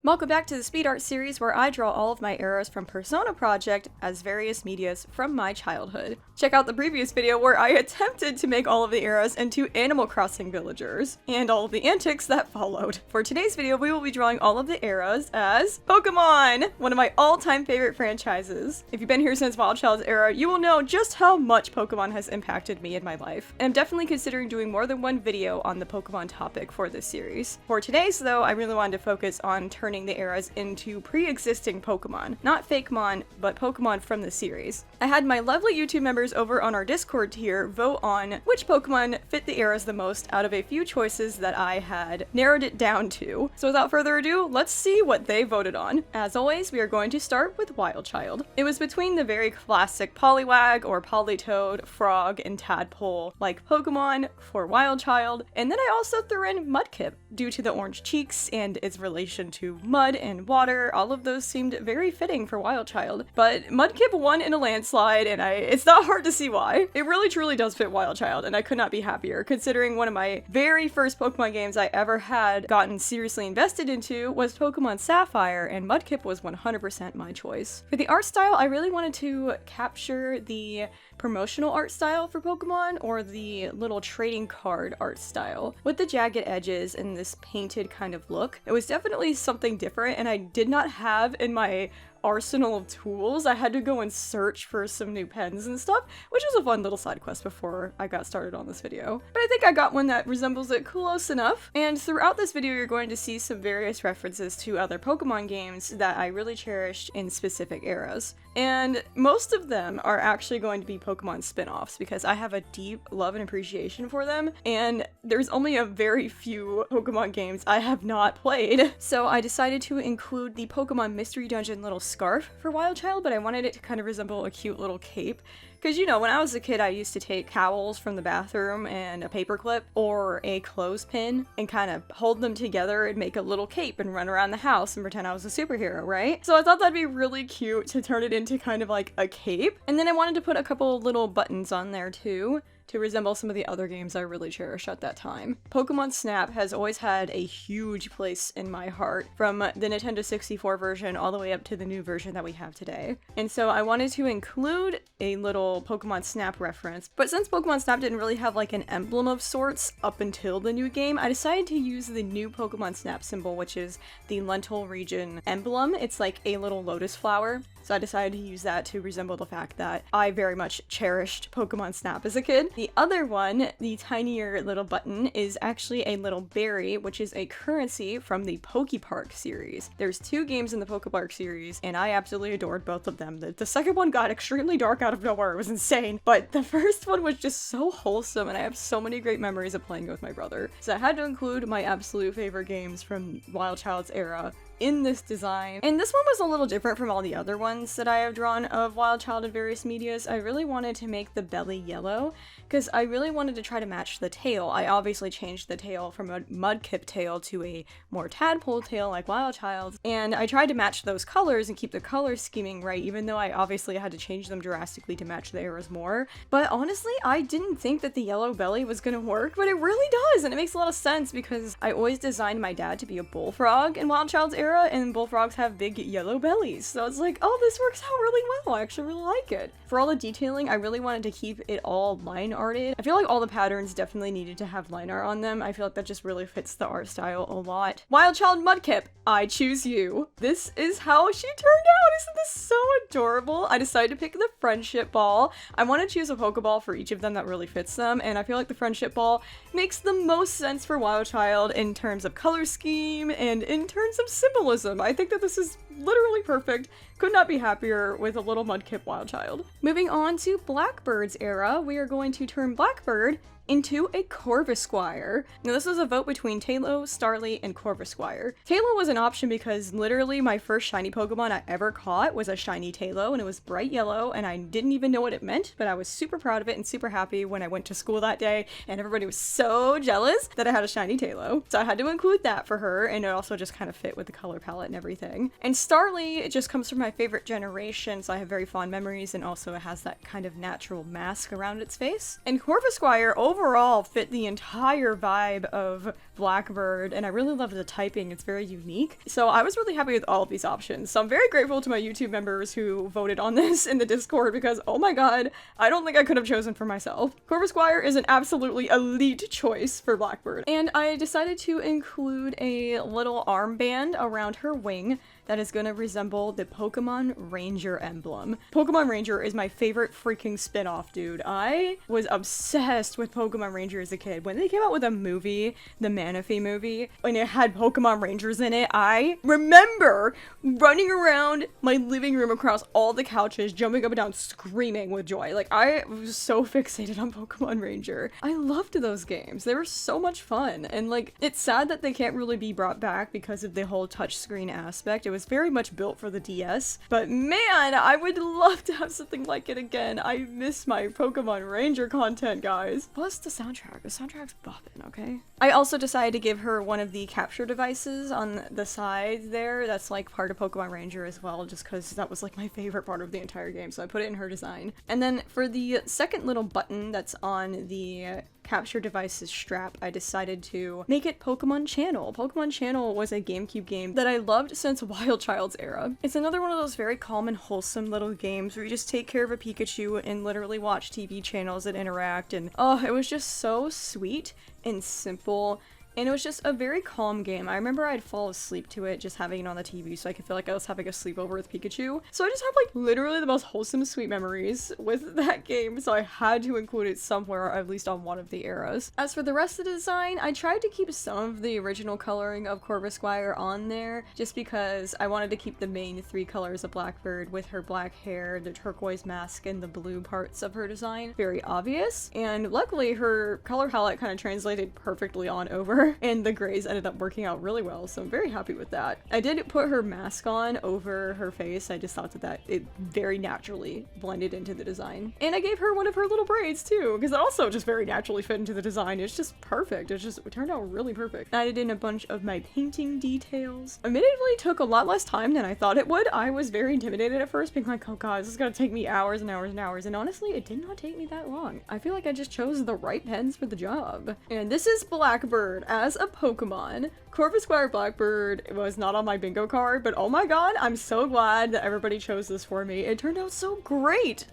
Welcome back to the Speed Art series where I draw all of my arrows from Persona Project as various medias from my childhood. Check out the previous video where I attempted to make all of the arrows into Animal Crossing villagers, and all of the antics that followed. For today's video, we will be drawing all of the arrows as Pokemon, one of my all-time favorite franchises. If you've been here since Wild Child's era, you will know just how much Pokemon has impacted me in my life. And I'm definitely considering doing more than one video on the Pokemon topic for this series. For today's though, I really wanted to focus on turning the eras into pre-existing Pokemon. Not Fakemon, but Pokemon from the series. I had my lovely YouTube members over on our Discord tier vote on which Pokemon fit the eras the most out of a few choices that I had narrowed it down to. So without further ado, let's see what they voted on. As always, we are going to start with Wild Child. It was between the very classic Poliwag or Politoed, Frog, and Tadpole like Pokemon for Wild Child, and then I also threw in Mudkip due to the orange cheeks and its relation to mud and water. All of those seemed very fitting for Wild Child. But Mudkip won in a landslide, and it's not hard to see why. It really truly does fit Wild Child, and I could not be happier, considering one of my very first Pokemon games I ever had gotten seriously invested into was Pokemon Sapphire, and Mudkip was 100% my choice. For the art style, I really wanted to capture the promotional art style for Pokemon, or the little trading card art style, with the jagged edges and this painted kind of look. It was definitely something different, and I did not have in my arsenal of tools. I had to go and search for some new pens and stuff, which was a fun little side quest before I got started on this video. But I think I got one that resembles it close enough. And throughout this video, you're going to see some various references to other Pokemon games that I really cherished in specific eras. And most of them are actually going to be Pokemon spin-offs because I have a deep love and appreciation for them, and there's only a very few Pokemon games I have not played. So I decided to include the Pokemon Mystery Dungeon little scarf for Wild Child, but I wanted it to kind of resemble a cute little cape. Because, you know, when I was a kid, I used to take towels from the bathroom and a paperclip or a clothespin and kind of hold them together and make a little cape and run around the house and pretend I was a superhero, right? So I thought that'd be really cute to turn it into kind of like a cape. And then I wanted to put a couple little buttons on there too, to resemble some of the other games I really cherished at that time. Pokemon Snap has always had a huge place in my heart, from the Nintendo 64 version all the way up to the new version that we have today. And so I wanted to include a little Pokemon Snap reference, but since Pokemon Snap didn't really have like an emblem of sorts up until the new game, I decided to use the new Pokemon Snap symbol, which is the Lental region emblem. It's like a little lotus flower. So I decided to use that to resemble the fact that I very much cherished Pokemon Snap as a kid. The other one, the tinier little button, is actually a little berry, which is a currency from the Pokepark series. There's two games in the Pokepark series, and I absolutely adored both of them. The second one got extremely dark out of nowhere. It was insane. But the first one was just so wholesome, and I have so many great memories of playing with my brother. So I had to include my absolute favorite games from Wild Child's era in this design. And this one was a little different from all the other ones that I have drawn of Wild Child in various medias. I really wanted to make the belly yellow because I really wanted to try to match the tail. I obviously changed the tail from a Mudkip tail to a more tadpole tail like Wild Child's, and I tried to match those colors and keep the color scheming right, even though I obviously had to change them drastically to match the eras more. But honestly, I didn't think that the yellow belly was gonna work, but it really does, and it makes a lot of sense because I always designed my dad to be a bullfrog in Wild Child's era, and bullfrogs have big yellow bellies. So it's like, oh, this works out really well. I actually really like it. For all the detailing, I really wanted to keep it all line arted. I feel like all the patterns definitely needed to have line art on them. I feel like that just really fits the art style a lot. Wild Child Mudkip, I choose you. This is how she turned out. Isn't this so adorable? I decided to pick the friendship ball. I want to choose a Pokeball for each of them that really fits them, and I feel like the friendship ball makes the most sense for Wild Child in terms of color scheme and in terms of symbolism. I think that this is literally perfect. Could not be happier with a little Mudkip Wild Child. Moving on to Blackbird's era, we are going to turn Blackbird into a Corvisquire. Now this was a vote between Tailo, Starly, and Corvisquire. Tailo was an option because literally my first shiny Pokemon I ever caught was a shiny Tailo, and it was bright yellow, and I didn't even know what it meant, but I was super proud of it and super happy when I went to school that day, and everybody was so jealous that I had a shiny Tailo. So I had to include that for her, and it also just kind of fit with the color palette and everything. And Starly, it just comes from my favorite generation, so I have very fond memories, and also it has that kind of natural mask around its face. And Corvisquire overall fit the entire vibe of Blackbird, and I really love the typing, it's very unique. So I was really happy with all of these options. So I'm very grateful to my YouTube members who voted on this in the Discord, because oh my god, I don't think I could have chosen for myself. Corvisquire is an absolutely elite choice for Blackbird. And I decided to include a little armband around her wing that is gonna resemble the Pokemon Ranger emblem. Pokemon Ranger is my favorite freaking spin-off, dude. I was obsessed with Pokemon Ranger as a kid. When they came out with a movie, the Manaphy movie, and it had Pokemon Rangers in it, I remember running around my living room across all the couches, jumping up and down, screaming with joy. Like, I was so fixated on Pokemon Ranger. I loved those games. They were so much fun. And like, it's sad that they can't really be brought back because of the whole touchscreen aspect. It was very much built for the DS, but man, I would love to have something like it again. I miss my Pokemon Ranger content, guys. Plus the soundtrack. The soundtrack's bopping, okay? I also decided to give her one of the capture devices on the side there. That's like part of Pokemon Ranger as well, just because that was like my favorite part of the entire game, so I put it in her design. And then for the second little button that's on the capture device's strap, I decided to make it Pokemon Channel. Pokemon Channel was a GameCube game that I loved since Wild Child's era. It's another one of those very calm and wholesome little games where you just take care of a Pikachu and literally watch TV channels that interact, and oh, it was just so sweet and simple. And it was just a very calm game. I remember I'd fall asleep to it just having it on the TV, so I could feel like I was having a sleepover with Pikachu. So I just have like literally the most wholesome, sweet memories with that game, so I had to include it somewhere, at least on one of the eras. As for the rest of the design, I tried to keep some of the original coloring of Corvisquire on there, just because I wanted to keep the main three colors of Blackbird with her black hair, the turquoise mask, and the blue parts of her design very obvious. And luckily, her color palette kind of translated perfectly on over, and the grays ended up working out really well, so I'm very happy with that. I did put her mask on over her face. I just thought that it very naturally blended into the design. And I gave her one of her little braids too, because it also just very naturally fit into the design. It's just perfect. It turned out really perfect. I added in a bunch of my painting details. Admittedly, took a lot less time than I thought it would. I was very intimidated at first, being like, oh god, this is gonna take me hours and hours and hours, and honestly, it did not take me that long. I feel like I just chose the right pens for the job. And this is Blackbird as a Pokemon. Corvisquire Blackbird was not on my bingo card, but oh my god, I'm so glad that everybody chose this for me. It turned out so great.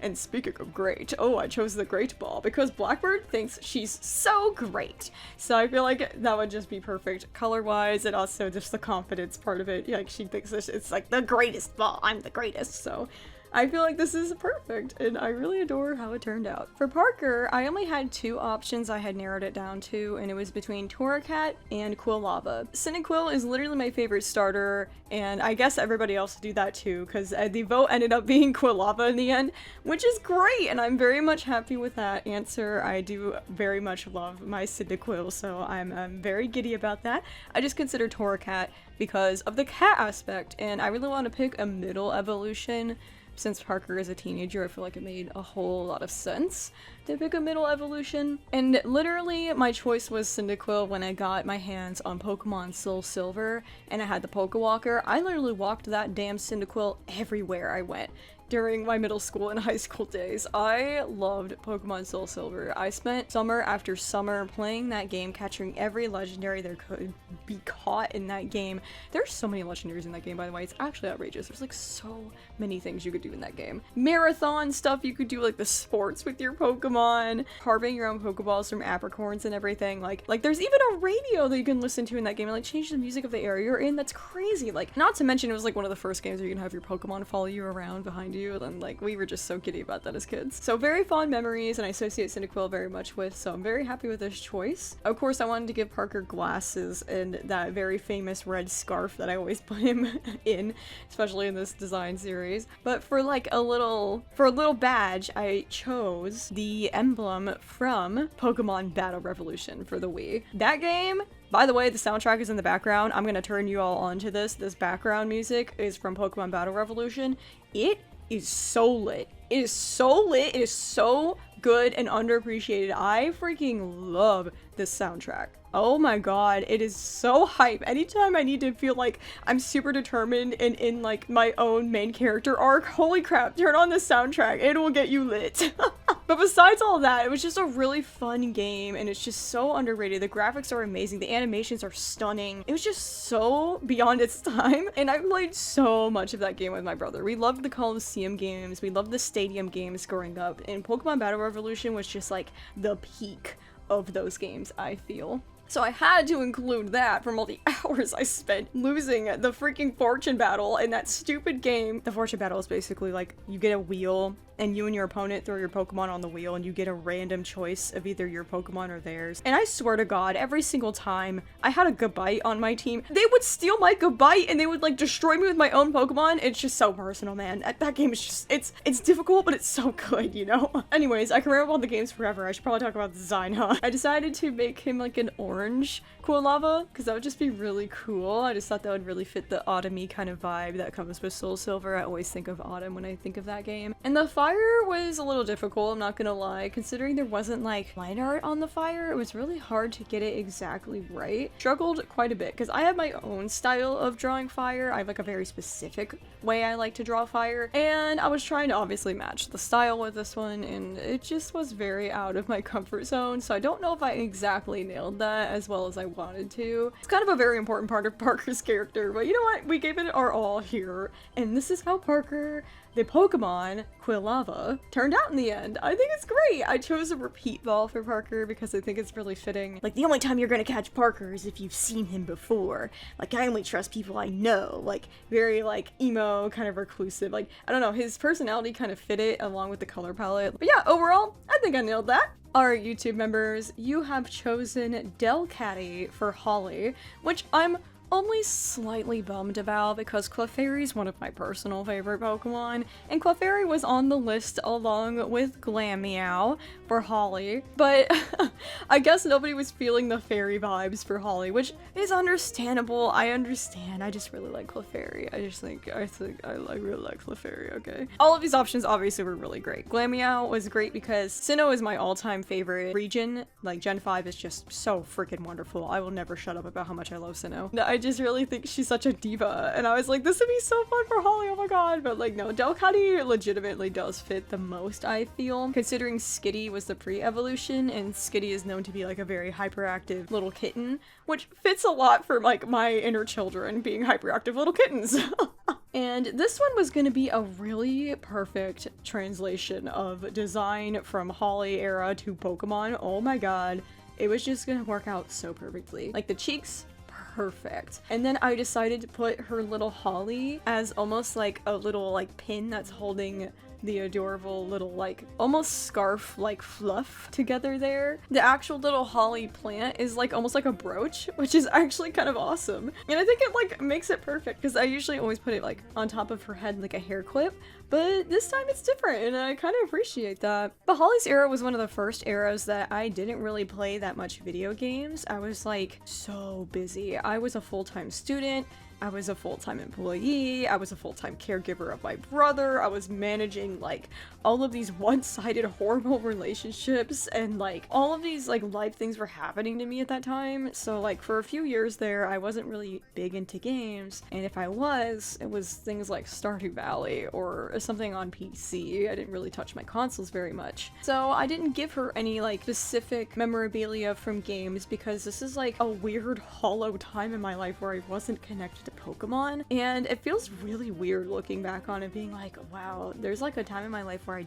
And speaking of great, oh, I chose the Great Ball because Blackbird thinks she's so great. So I feel like that would just be perfect color-wise, and also just the confidence part of it. Like, she thinks it's like the greatest ball. I'm the greatest, so I feel like this is perfect, and I really adore how it turned out. For Parker, I only had two options I had narrowed it down to, and it was between Torracat and Quilava. Cyndaquil is literally my favorite starter, and I guess everybody else do that too, because the vote ended up being Quilava in the end, which is great, and I'm very much happy with that answer. I do very much love my Cyndaquil, so I'm very giddy about that. I just consider Torracat because of the cat aspect, and I really want to pick a middle evolution. Since Parker is a teenager, I feel like it made a whole lot of sense to pick a middle evolution. And literally, my choice was Cyndaquil when I got my hands on Pokemon Soul Silver and I had the Pokewalker. I literally walked that damn Cyndaquil everywhere I went during my middle school and high school days. I loved Pokemon Soul Silver. I spent summer after summer playing that game, catching every legendary there could be caught in that game. There's so many legendaries in that game, by the way. It's actually outrageous. There's like so many things you could do in that game. Marathon stuff you could do, like the sports with your Pokemon, carving your own Pokeballs from apricorns and everything. Like there's even a radio that you can listen to in that game and like change the music of the area you're in. That's crazy. Like, not to mention it was like one of the first games where you can have your Pokemon follow you around behind you, and like we were just so giddy about that as kids. So very fond memories, and I associate Cyndaquil very much with, so I'm very happy with this choice. Of course, I wanted to give Parker glasses and that very famous red scarf that I always put him in, especially in this design series. But for like a little badge, I chose the emblem from Pokemon Battle Revolution for the Wii. That game, by the way, the soundtrack is in the background. I'm gonna turn you all onto this. This background music is from Pokemon Battle Revolution. It is so lit. It is so lit. It is so good and underappreciated. I freaking love this soundtrack. Oh my god, it is so hype. Anytime I need to feel like I'm super determined and in like my own main character arc, holy crap, turn on the soundtrack, it will get you lit. But besides all that, it was just a really fun game, and it's just so underrated. The graphics are amazing, the animations are stunning. It was just so beyond its time, and I played so much of that game with my brother. We loved the Coliseum games, we loved the Stadium games growing up, and Pokemon Battle Revolution was just like the peak of those games, I feel. So I had to include that from all the hours I spent losing the freaking fortune battle in that stupid game. The fortune battle is basically like you get a wheel and you and your opponent throw your Pokemon on the wheel and you get a random choice of either your Pokemon or theirs. And I swear to God, every single time I had a Gabite on my team, they would steal my Gabite and they would like destroy me with my own Pokemon. It's just so personal, man. That game is just, it's difficult, but it's so good, you know? Anyways, I can ramble on the games forever. I should probably talk about the design, huh? I decided to make him like an orange Quilava because that would just be really cool. I just thought that would really fit the autumny kind of vibe that comes with Soul Silver. I always think of autumn when I think of that game. And the fire was a little difficult, I'm not gonna lie. Considering there wasn't like line art on the fire, it was really hard to get it exactly right. Struggled quite a bit because I have my own style of drawing fire. I have like a very specific way I like to draw fire, and I was trying to obviously match the style with this one, and it just was very out of my comfort zone, so I don't know if I exactly nailed that as well as I wanted to. It's kind of a very important part of Parker's character, but you know what? We gave it our all here, and this is how Parker, the Pokemon Quilava, turned out in the end. I think it's great. I chose a repeat ball for Parker because I think it's really fitting. Like, the only time you're gonna catch Parker is if you've seen him before. Like, I only trust people I know. Like, very, like, emo, kind of reclusive. Like, I don't know, his personality kind of fit it along with the color palette. But yeah, overall, I think I nailed that. Alright, YouTube members, you have chosen Delcatty for Holly, which I'm only slightly bummed about because Clefairy is one of my personal favorite Pokemon, and Clefairy was on the list along with Glameow for Holly, but I guess nobody was feeling the fairy vibes for Holly, which is understandable. I understand. I just really like Clefairy. I really like Clefairy, okay? All of these options obviously were really great. Glameow was great because Sinnoh is my all-time favorite region. Like, Gen 5 is just so freaking wonderful. I will never shut up about how much I love Sinnoh. I just really think she's such a diva, and I was like, this would be so fun for Holly, oh my god. But like, no, Delcatty legitimately does fit the most, I feel, considering Skitty was the pre-evolution, and Skitty is known to be like a very hyperactive little kitten, which fits a lot for like my inner children being hyperactive little kittens. And this one was going to be a really perfect translation of design from Holly era to Pokemon. Oh my god, it was just gonna work out so perfectly. Like, the cheeks, perfect. And then I decided to put her little Holly as almost like a little like pin that's holding the adorable little like almost scarf like fluff together there. The actual little holly plant is like almost like a brooch, which is actually kind of awesome. And I think it like makes it perfect because I usually always put it like on top of her head like a hair clip, but this time it's different and I kind of appreciate that. But Holly's era was one of the first eras that I didn't really play that much video games. I was like so busy. I was a full-time student. I was a full-time employee, I was a full-time caregiver of my brother, I was managing like all of these one-sided horrible relationships, and like all of these like life things were happening to me at that time. So like for a few years there, I wasn't really big into games, and if I was, it was things like Stardew Valley or something on PC. I didn't really touch my consoles very much. So I didn't give her any like specific memorabilia from games because this is like a weird hollow time in my life where I wasn't connected to Pokemon, and it feels really weird looking back on it being like, wow, there's like a time in my life where I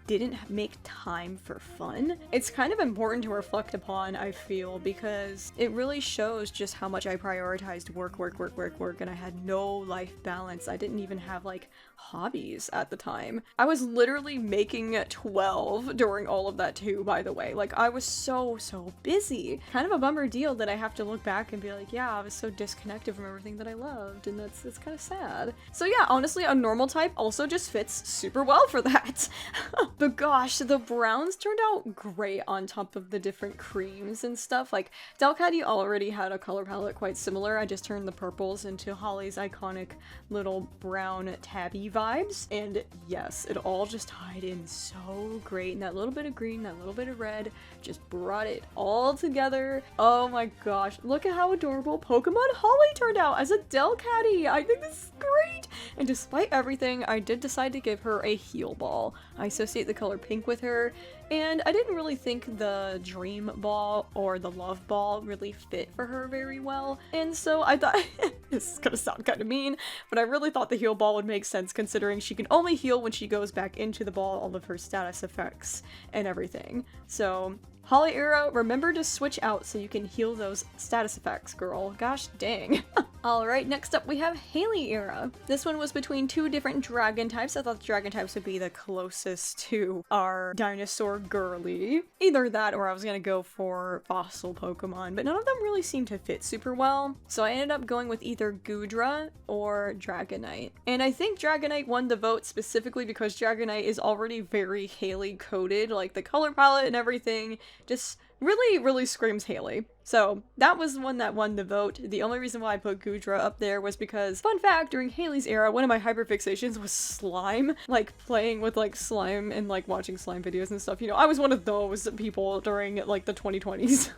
didn't make time for fun. It's kind of important to reflect upon, I feel, because it really shows just how much I prioritized work, and I had no life balance. I didn't even have like hobbies at the time. I was literally making 12 during all of that too, by the way. Like, I was so busy. Kind of a bummer deal that I have to look back and be like, yeah, I was so disconnected from everything that I loved, and it's kind of sad. So yeah, honestly, a normal type also just fits super well for that. But gosh, the browns turned out great on top of the different creams and stuff. Like, Delcatty already had a color palette quite similar. I just turned the purples into Holly's iconic little brown tabby vibes. And yes, it all just tied in so great. And that little bit of green, that little bit of red, just brought it all together. Oh my gosh, look at how adorable Pokemon Holly turned out as a Delcatty. I think this is great. And despite everything, I did decide to give her a heal ball. I associate the color pink with her, and I didn't really think the dream ball or the love ball really fit for her very well. And so I thought, this is gonna sound kind of mean, but I really thought the heal ball would make sense considering she can only heal when she goes back into the ball, all of her status effects and everything. So Holly era, remember to switch out so you can heal those status effects, girl. Gosh dang. Alright, next up we have Haley era. This one was between two different dragon types. I thought the dragon types would be the closest to our dinosaur girly. Either that or I was gonna go for fossil Pokemon, but none of them really seemed to fit super well. So I ended up going with either Goodra or Dragonite. And I think Dragonite won the vote specifically because Dragonite is already very Haley coded, like the color palette and everything just really screams Haley. So that was the one that won the vote. The only reason why I put Goodra up there was because, fun fact, during Haley's era, one of my hyperfixations was slime. Like, playing with, like, slime and, like, watching slime videos and stuff. You know, I was one of those people during, like, the 2020s.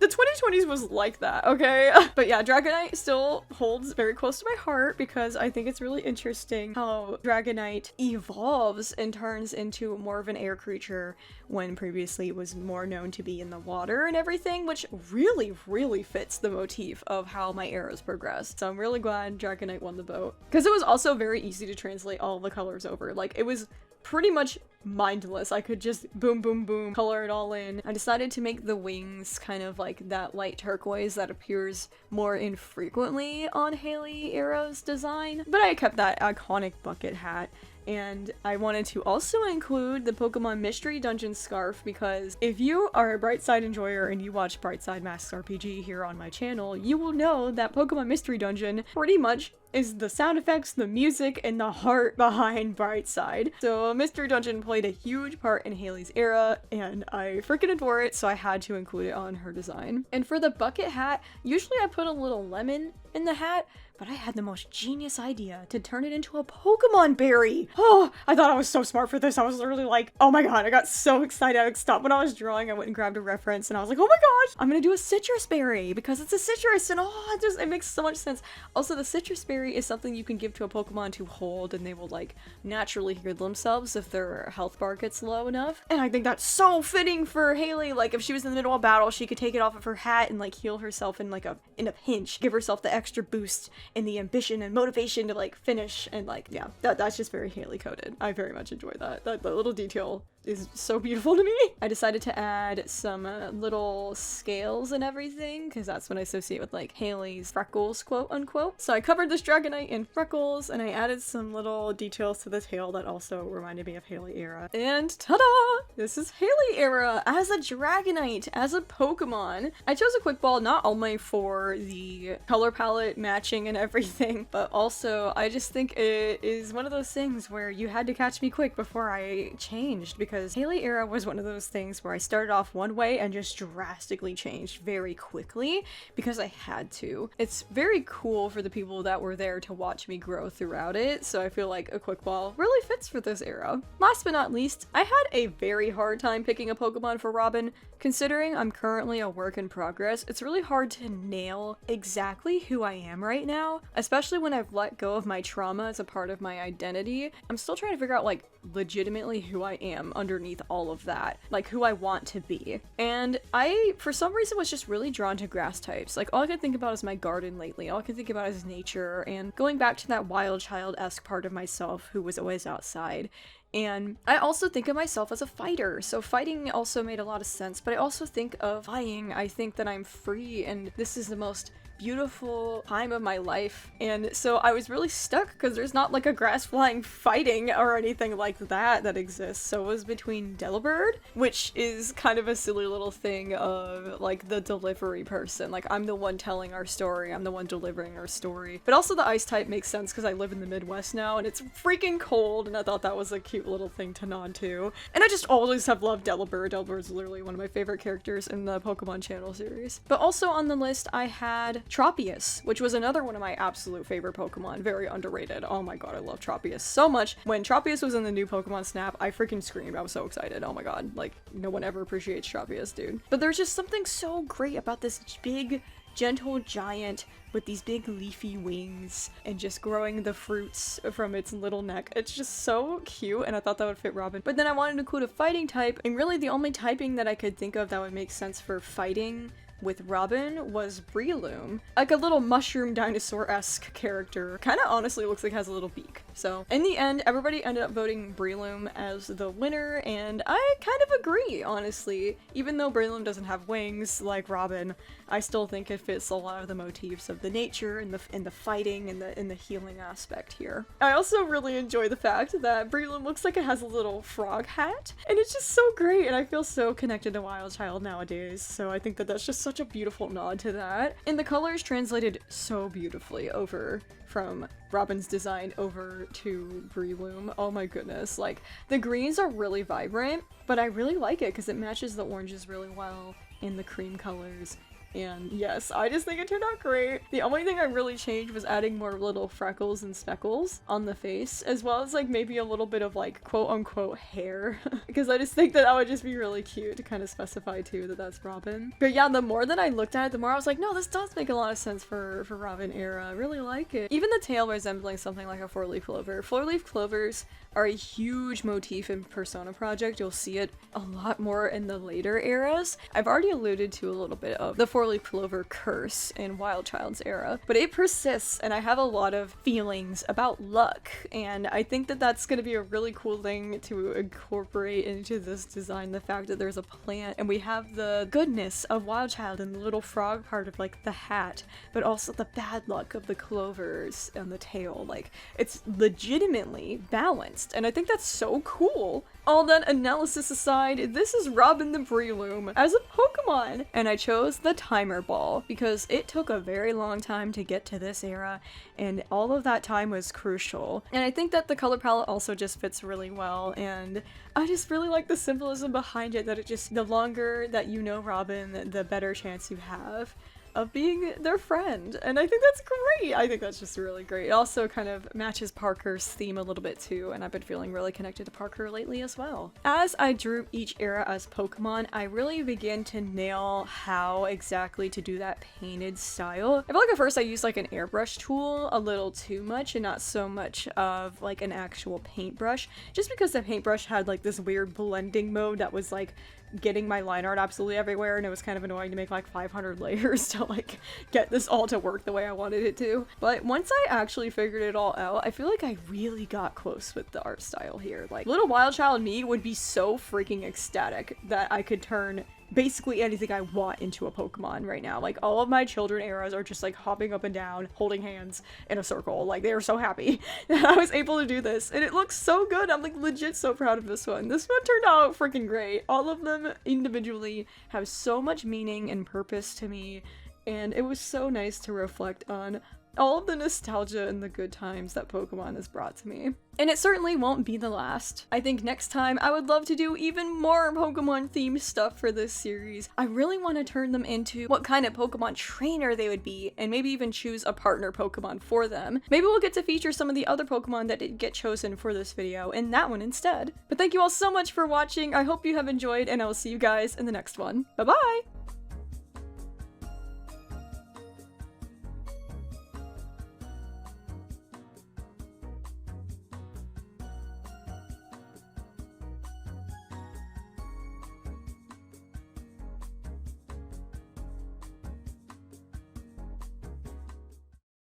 The 2020s was like that, okay? But yeah, Dragonite still holds very close to my heart because I think it's really interesting how Dragonite evolves and turns into more of an air creature when previously it was more known to be in the water and everything, which really fits the motif of how my eras progressed. So I'm really glad Dragonite won the vote. Because it was also very easy to translate all the colors over. Like, it was pretty much mindless. I could just boom, color it all in. I decided to make the wings kind of like that light turquoise that appears more infrequently on Haley era's design. But I kept that iconic bucket hat. And I wanted to also include the Pokemon Mystery Dungeon scarf because if you are a Brightside enjoyer and you watch Brightside Masks RPG here on my channel, you will know that Pokemon Mystery Dungeon pretty much is the sound effects, the music, and the heart behind Brightside. So Mystery Dungeon played a huge part in Haley's era, and I freaking adore it, so I had to include it on her design. And for the bucket hat, usually I put a little lemon in the hat, but I had the most genius idea to turn it into a Pokemon berry. Oh, I thought I was so smart for this. I was literally like, oh my god, I got so excited. I stopped when I was drawing. I went and grabbed a reference and I was like, oh my gosh, I'm gonna do a citrus berry because it's a citrus and oh, it makes so much sense. Also, the citrus berry is something you can give to a Pokemon to hold and they will like naturally heal themselves if their health bar gets low enough. And I think that's so fitting for Haley. Like if she was in the middle of battle, she could take it off of her hat and like heal herself in like in a pinch, give herself the extra boost and the ambition and motivation to like finish and like yeah, that's just very Haley coded. I very much enjoy that. That little detail is so beautiful to me. I decided to add some little scales and everything because that's what I associate with like Haley's freckles, quote unquote. So I covered this Dragonite in freckles and I added some little details to the tail that also reminded me of Haley era. And ta-da! This is Haley era as a Dragonite, as a Pokemon. I chose a quick ball not only for the color palette matching and everything, but also I just think it is one of those things where you had to catch me quick before I changed because Haley era was one of those things where I started off one way and just drastically changed very quickly because I had to. It's very cool for the people that were there to watch me grow throughout it, so I feel like a quick ball really fits for this era. Last but not least, I had a very hard time picking a Pokemon for Robin. Considering I'm currently a work in progress, it's really hard to nail exactly who I am right now, especially when I've let go of my trauma as a part of my identity. I'm still trying to figure out like legitimately who I am underneath all of that, like who I want to be. And I, for some reason, was just really drawn to grass types. Like all I could think about is my garden lately. All I could think about is nature and going back to that wild child-esque part of myself who was always outside. And I also think of myself as a fighter, so fighting also made a lot of sense, but I also think of flying. I think that I'm free and this is the most beautiful time of my life. And so I was really stuck because there's not like a grass flying fighting or anything like that exists. So it was between Delbird, which is kind of a silly little thing of like the delivery person. Like I'm the one telling our story, I'm the one delivering our story. But also the ice type makes sense because I live in the Midwest now and it's freaking cold and I thought that was a cute cute little thing to nod to. And I just always have loved Delbird. Delbird's literally one of my favorite characters in the Pokemon channel series. But also on the list I had Tropius, which was another one of my absolute favorite Pokemon. Very underrated. Oh my god, I love Tropius so much. When Tropius was in the new Pokemon Snap, I freaking screamed. I was so excited. Oh my god. Like, no one ever appreciates Tropius, dude. But there's just something so great about this big, gentle giant with these big leafy wings and just growing the fruits from its little neck. It's just so cute, and I thought that would fit Robin. But then I wanted to include a fighting type, and really the only typing that I could think of that would make sense for fighting with Robin was Breloom. Like a little mushroom dinosaur-esque character. Kind of honestly looks like it has a little beak. So in the end, everybody ended up voting Breloom as the winner, and I kind of agree, honestly. Even though Breloom doesn't have wings like Robin, I still think it fits a lot of the motifs of the nature and the fighting and the healing aspect here. I also really enjoy the fact that Breloom looks like it has a little frog hat, and it's just so great, and I feel so connected to Wild Child nowadays, so I think that that's just such a beautiful nod to that. And the colors translated so beautifully over from Robin's design over to Breloom. Oh my goodness, like the greens are really vibrant, but I really like it because it matches the oranges really well in the cream colors. And yes, I just think it turned out great. The only thing I really changed was adding more little freckles and speckles on the face, as well as like maybe a little bit of like quote unquote hair, because I just think that that would just be really cute to kind of specify too that that's Robin. But yeah, the more that I looked at it, the more I was like, no, this does make a lot of sense for Robin era. I really like it. Even the tail resembling something like a four-leaf clover. Four-leaf clovers are a huge motif in Persona Project. You'll see it a lot more in the later eras. I've already alluded to a little bit of the four-leaf clover curse in Wild Child's era, but it persists, and I have a lot of feelings about luck, and I think that that's going to be a really cool thing to incorporate into this design, the fact that there's a plant and we have the goodness of Wild Child and the little frog part of like the hat, but also the bad luck of the clovers and the tail. Like, it's legitimately balanced, and I think that's so cool. All that analysis aside, this is Robin the Breloom as a Pokemon, and I chose the Timer Ball because it took a very long time to get to this era, and all of that time was crucial. And I think that the color palette also just fits really well, and I just really like the symbolism behind it, that it just, the longer that you know Robin, the better chance you have of being their friend, and I think that's great. I think that's just really great. It also kind of matches Parker's theme a little bit too, and I've been feeling really connected to Parker lately as well. As I drew each era as Pokemon, I really began to nail how exactly to do that painted style. I feel like at first I used like an airbrush tool a little too much and not so much of like an actual paintbrush, just because the paintbrush had like this weird blending mode that was like getting my line art absolutely everywhere, and it was kind of annoying to make like 500 layers to like get this all to work the way I wanted it to. But once I actually figured it all out, I feel like I really got close with the art style here. Like, little Wild Child me would be so freaking ecstatic that I could turn basically anything I want into a Pokemon right now. Like, all of my children eras are just like hopping up and down, holding hands in a circle. Like, they are so happy that I was able to do this, and it looks so good. I'm like legit so proud of this one. This one turned out freaking great. All of them individually have so much meaning and purpose to me, and it was so nice to reflect on all of the nostalgia and the good times that Pokemon has brought to me. And it certainly won't be the last. I think next time I would love to do even more Pokemon themed stuff for this series. I really want to turn them into what kind of Pokemon trainer they would be, and maybe even choose a partner Pokemon for them. Maybe we'll get to feature some of the other Pokemon that didn't get chosen for this video in that one instead. But thank you all so much for watching. I hope you have enjoyed, and I will see you guys in the next one. Bye bye!